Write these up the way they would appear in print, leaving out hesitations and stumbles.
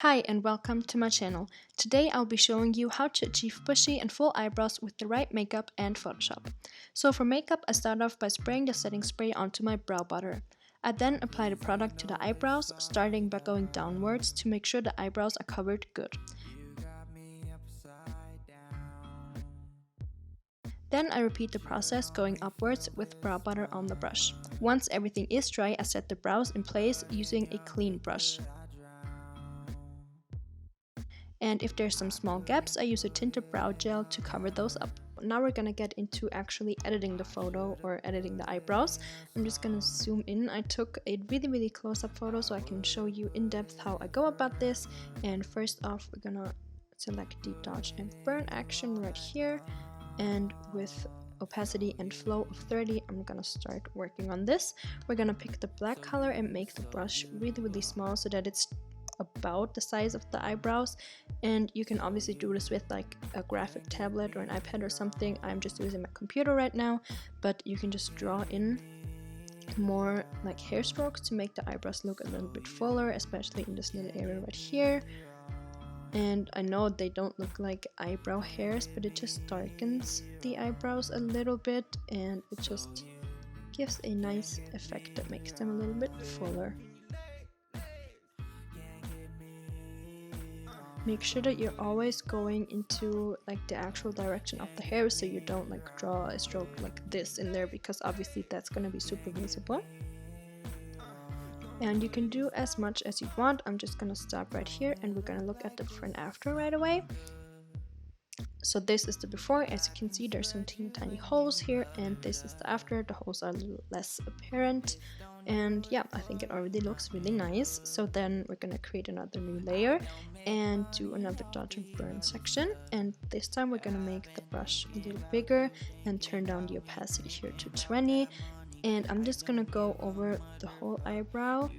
Hi and welcome to my channel. Today I'll be showing you how to achieve bushy and full eyebrows with the right makeup and Photoshop. So for makeup, I start off by spraying the setting spray onto my brow butter. I then apply the product to the eyebrows, starting by going downwards to make sure the eyebrows are covered good. Then I repeat the process going upwards with brow butter on the brush. Once everything is dry, I set the brows in place using a clean brush. And if there's some small gaps, I use a tinted brow gel to cover those up. Now we're gonna get into actually editing the photo or editing the eyebrows. I'm just gonna zoom in. I took a really close-up photo so I can show you in depth how I go about this. And first off, we're gonna select the dodge and burn action right here, and with opacity and flow of 30, I'm gonna start working on this. We're gonna pick the black color and make the brush really small so that it's about the size of the eyebrows. And you can obviously do this with like a graphic tablet or an iPad or something. I'm just using my computer right now, but you can just draw in more like hair strokes to make the eyebrows look a little bit fuller, especially in this little area right here. And I know they don't look like eyebrow hairs, but it just darkens the eyebrows a little bit and it just gives a nice effect that makes them a little bit fuller. Make sure that you're always going into like the actual direction of the hair, so you don't like draw a stroke like this in there, because obviously that's going to be super visible. And you can do as much as you want. I'm just going to stop right here and we're going to look at the before and after right away. So this is the before. As you can see, there's some teeny tiny holes here, and this is the after. The holes are a little less apparent, and yeah, I think it already looks really nice. So then we're gonna create another new layer and do another dodge and burn section, and this time we're gonna make the brush a little bigger and turn down the opacity here to 20. And I'm just gonna go over the whole eyebrow.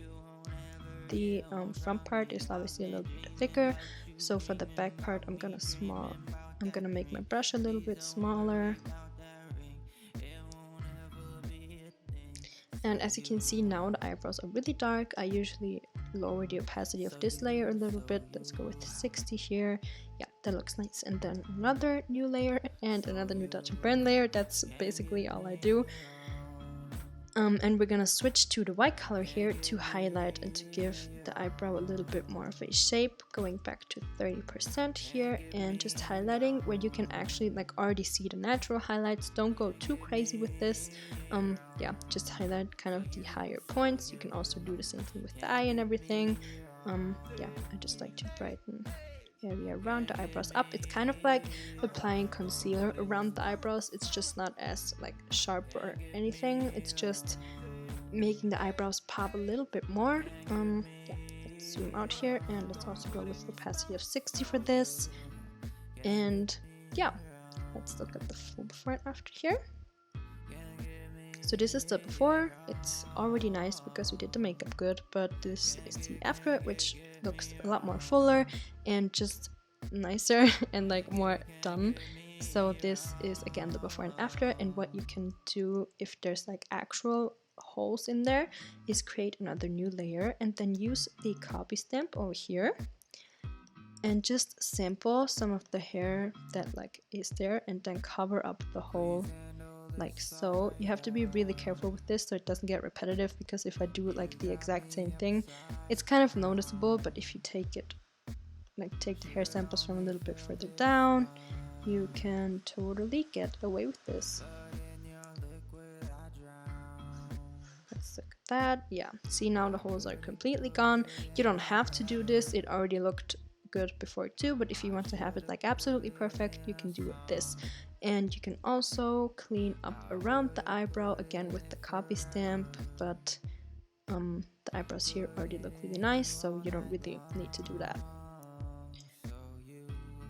The front part is obviously a little bit thicker, so for the back part I'm gonna make my brush a little bit smaller. And as you can see now, the eyebrows are really dark. I usually lower the opacity of this layer a little bit. Let's go with 60 here. Yeah, that looks nice. And then another new layer and another new dodge and burn layer. That's basically all I do. And we're gonna switch to the white color here to highlight and to give the eyebrow a little bit more of a shape, going back to 30% here and just highlighting where you can actually like already see the natural highlights. Don't go too crazy with this. Yeah, just highlight kind of the higher points. You can also do the same thing with the eye and everything. Yeah, I just like to brighten area around the eyebrows up. It's kind of like applying concealer around the eyebrows. It's just not as like sharp or anything. It's just making the eyebrows pop a little bit more. Yeah, let's zoom out here and let's also go with opacity of 60 for this. And yeah, let's look at the full before and after here. So this is the before. It's already nice because we did the makeup good, but this is the after, which looks a lot more fuller and just nicer and like more done. So this is again the before and after, and what you can do if there's like actual holes in there is create another new layer and then use the copy stamp over here and just sample some of the hair that like is there and then cover up the whole like so. You have to be really careful with this so it doesn't get repetitive, because if I do like the exact same thing, it's kind of noticeable. But if you take it, like take the hair samples from a little bit further down, you can totally get away with this. Let's look at that. Yeah, see, now the holes are completely gone. You don't have to do this, it already looked good before too, but if you want to have it like absolutely perfect, you can do this. And you can also clean up around the eyebrow again with the copy stamp, but the eyebrows here already look really nice, so you don't really need to do that.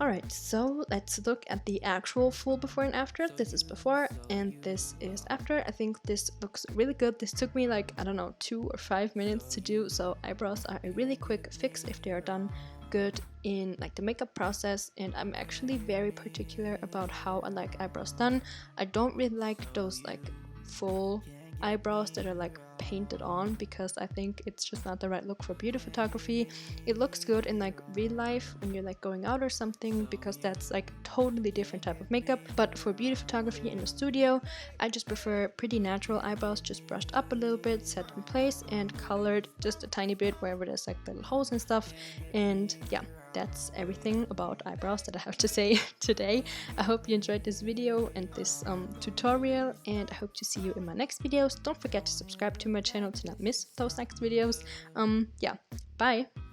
Alright, so let's look at the actual full before and after. This is before and this is after. I think this looks really good. This took me like, I don't know, 2 or 5 minutes to do, so eyebrows are a really quick fix if they are done good in like the makeup process. And I'm actually very particular about how I like eyebrows done. I don't really like those like full eyebrows that are like paint it on, because I think it's just not the right look for beauty photography. It looks good in like real life when you're like going out or something, because that's like totally different type of makeup, but for beauty photography in the studio, I just prefer pretty natural eyebrows, just brushed up a little bit, set in place, and colored just a tiny bit wherever there's like little holes and stuff. And yeah, that's everything about eyebrows that I have to say today. I hope you enjoyed this video and this tutorial, and I hope to see you in my next videos. Don't forget to subscribe to my channel to not miss those next videos. Yeah, bye!